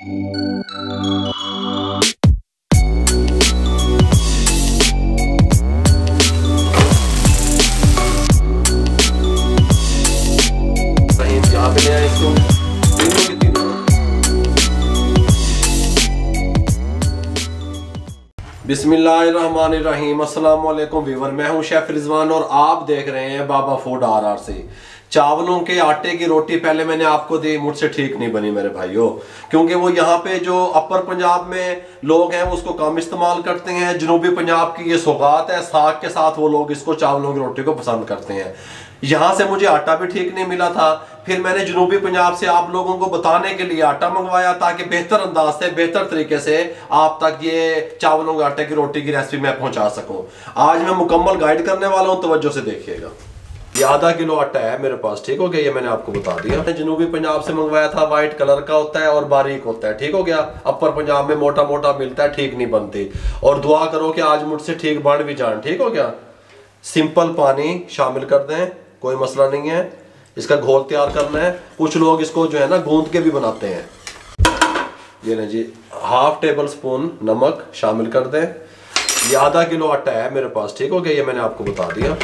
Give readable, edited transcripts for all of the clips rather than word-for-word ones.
बिस्मिल्लाहिर्रहमानिर्रहीम। अस्सलाम वालेकुम व्यूअर, मैं हूं शेफ रिजवान और आप देख रहे हैं बाबा फूड RR से। चावलों के आटे की रोटी पहले मैंने आपको दी, मुझसे ठीक नहीं बनी मेरे भाइयों, क्योंकि वो यहाँ पे जो अपर पंजाब में लोग हैं वो उसको कम इस्तेमाल करते हैं। जनूबी पंजाब की ये सौगात है, साग के साथ वो लोग इसको चावलों की रोटी को पसंद करते हैं। यहाँ से मुझे आटा भी ठीक नहीं मिला था, फिर मैंने जनूबी पंजाब से आप लोगों को बताने के लिए आटा मंगवाया ताकि बेहतर अंदाज से, बेहतर तरीके से आप तक ये चावलों के आटे की रोटी की रेसिपी मैं पहुंचा सकूं। आज मैं मुकम्मल गाइड करने वाला हूं, तवज्जो से देखिएगा। ये आधा किलो आटा है मेरे पास, ठीक हो गया। ये मैंने आपको बता दिया। जनूबी पंजाब से मंगवाया था, व्हाइट कलर का होता है और बारीक होता है, ठीक हो गया। अपर पंजाब में मोटा मोटा मिलता है, ठीक नहीं बनती। और दुआ करो कि आज मुझसे ठीक बन भी जाए, ठीक हो गया। सिंपल पानी शामिल कर दें, कोई मसला नहीं है। इसका घोल तैयार करना है। कुछ लोग इसको जो है ना गूंद के भी बनाते हैं। ये ना जी, हाफ टेबल स्पून नमक शामिल कर दें। ये आधा किलो आटा है मेरे पास, ठीक हो गया। ये मैंने आपको बता दिया।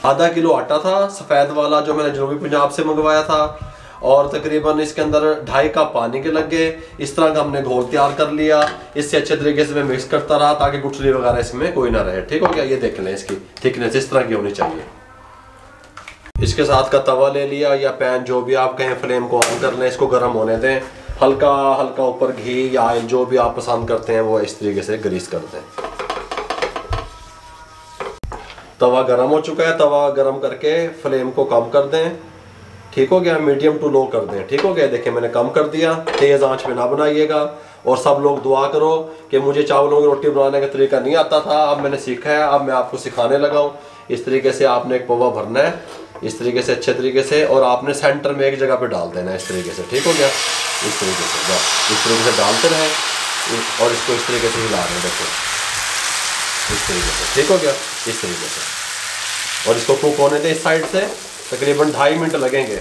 आधा किलो आटा था सफेद वाला जो मैंने जनूबी पंजाब से मंगवाया था, और तकरीबन इसके अंदर 2.5 कप पानी के लग गए। इस तरह का हमने घोल तैयार कर लिया। इससे अच्छे तरीके से मैं मिक्स करता रहा ताकि गुठली वगैरह इसमें कोई ना रहे, ठीक हो गया। ये देख लें, इसकी थिकनेस इस तरह की होनी चाहिए। इसके साथ का तवा ले लिया या पैन, जो भी आप कहें, फ्लेम को ऑन कर लें, इसको गर्म होने दें। हल्का हल्का ऊपर घी या ऑयल जो भी आप पसंद करते हैं वो इस तरीके से ग्रीस कर दें। तवा गर्म हो चुका है। तवा गर्म करके फ्लेम को कम कर दें, ठीक हो गया। मीडियम टू लो कर दें, ठीक हो गया। देखिए मैंने कम कर दिया। तेज आंच पे ना बनाइएगा। और सब लोग दुआ करो कि मुझे चावलों की रोटी बनाने का तरीका नहीं आता था, अब मैंने सीखा है, अब मैं आपको सिखाने लगा हूँ। इस तरीके से आपने एक पौवा भरना है, इस तरीके से अच्छे तरीके से, और आपने सेंटर में एक जगह पे डाल देना है इस तरीके से, ठीक हो गया। इस तरीके से बस इस तरीके से डालते रहें और इसको इस तरीके से हिला दें, देखो इस तरीके से, ठीक हो गया। इस तरीके से, और इसको कुक होने दें इस साइड से। तकरीबन 2.5 मिनट लगेंगे।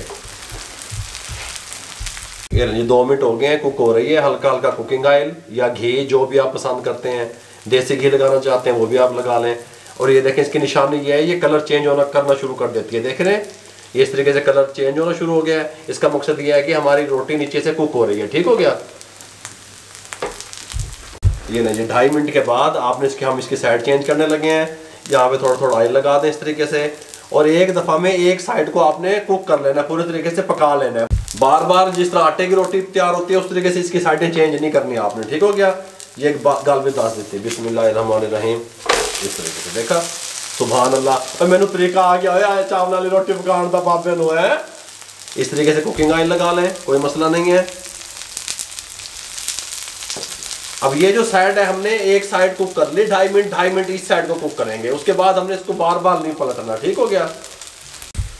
ये 2 मिनट हो गए हैं, कुक हो रही है। हल्का हल्का कुकिंग ऑयल या घी जो भी आप पसंद करते हैं, देसी घी लगाना चाहते हैं वो भी आप लगा लें। और ये देखें, इसकी निशानी ये है, ये कलर चेंज होना करना शुरू कर देती है, देख रहे हैं। ये इस तरीके से कलर चेंज होना शुरू हो गया है। इसका मकसद ये है कि हमारी रोटी नीचे से कुक हो रही है, ठीक हो गया। ये नहीं, 2.5 मिनट के बाद आपने हम इसकी साइड चेंज करने लगे हैं। यहाँ पे थोड़ा थोड़ा ऑयल लगा दें इस तरीके से, और एक दफा में एक साइड को आपने कुक कर लेना है, पूरे तरीके से पका लेना है। बार बार जिस तरह आटे की रोटी तैयार होती है उस तरीके से इसकी साइडें चेंज नहीं करनी आपने, ठीक हो गया। ये एक गाल भी दास देती है। बिस्मिल्लाहिर्रहमानिर्रहीम। इस तरीके से देखा, सुभान अल्लाह, मैंने तरीका आ गया चावल वाली रोटी पकाने का बाबे नो है। इस तरीके से कुकिंग ऑयल लगा लें, कोई मसला नहीं है। अब ये जो साइड है हमने एक साइड कुक कर ली, 2.5 मिनट इस साइड को कुक करेंगे। उसके बाद हमने इसको बार बार नहीं पलटना, ठीक हो गया।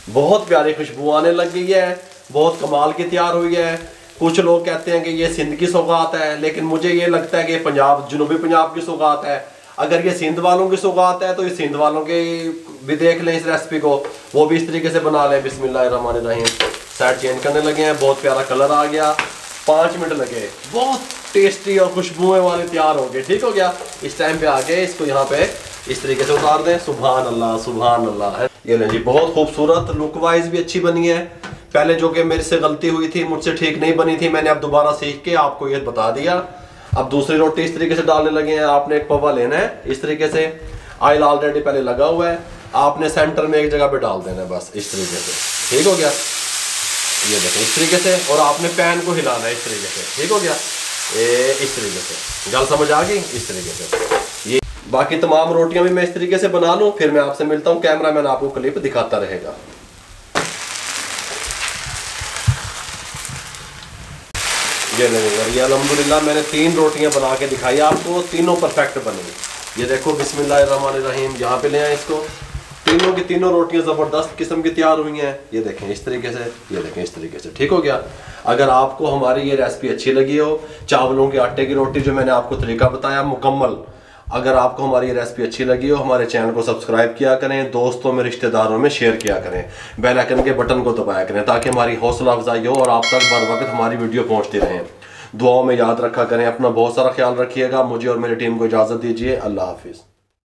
बहुत प्यारी खुशबू आने लग गई है, बहुत कमाल की तैयार हुई है। कुछ लोग कहते हैं कि ये सिंध की सौगात है, लेकिन मुझे ये लगता है कि पंजाब, जनूबी पंजाब की सौगात है। अगर ये सिंध वालों की सौगात है तो ये सिंध वालों के भी देख लें इस रेसिपी को, वो भी इस तरीके से बना लें। बिस्मिल्लाहिर्रहमानिर्रहीम। साइड चेंज करने लगे हैं, बहुत प्यारा कलर आ गया। 5 मिनट लगे, बहुत टेस्टी और खुशबुएं वाले तैयार हो गए, ठीक हो गया। इस टाइम पे आके इसको यहाँ पे इस तरीके से उतार दें। सुभान अल्लाह, सुभान अल्लाह। ये नहीं जी, बहुत खूबसूरत, लुक वाइज भी अच्छी बनी है। पहले जो कि मेरे से गलती हुई थी, मुझसे ठीक नहीं बनी थी, मैंने अब दोबारा सीख के आपको ये बता दिया। अब दूसरी रोटी इस तरीके से डालने लगे हैं। आपने एक पवा लेना है इस तरीके से, ऑयल ऑलरेडी पहले लगा हुआ है, आपने सेंटर में एक जगह पे डाल देना है, बस इस तरीके से, ठीक हो गया। ये देखें इस तरीके से, और आपने पैन को हिलाना है इस तरीके से, ठीक हो गया। ये इस तरीके से, गल समझ आ गई। इस तरीके से ये बाकी तमाम रोटियां भी मैं इस तरीके से बना लूं, फिर मैं आपसे मिलता हूं। कैमरामैन आपको क्लिप दिखाता रहेगा। ये अल्हम्दुलिल्लाह मैंने 3 रोटियां बना के दिखाई आपको, तीनों परफेक्ट बनी। ये देखो, बिस्मिल्लाहिर्रहमानिर्रहीम। यहाँ पे ले आए इसको। तीनों की तीनों रोटियां ज़बरदस्त किस्म की तैयार हुई हैं। ये देखें इस तरीके से, ये देखें इस तरीके से, ठीक हो गया। अगर आपको हमारी ये रेसिपी अच्छी लगी हो, चावलों के आटे की रोटी जो मैंने आपको तरीका बताया मुकम्मल, अगर आपको हमारी रेसिपी अच्छी लगी हो हमारे चैनल को सब्सक्राइब किया करें, दोस्तों में रिश्तेदारों में शेयर किया करें, बेल आइकन के बटन को दबाया करें ताकि हमारी हौसला अफजाई हो और आप तक बर वक्त हमारी वीडियो पहुंचती रहें। दुआओं में याद रखा करें। अपना बहुत सारा ख्याल रखिएगा। मुझे और मेरी टीम को इजाज़त दीजिए। अल्लाह हाफिज़।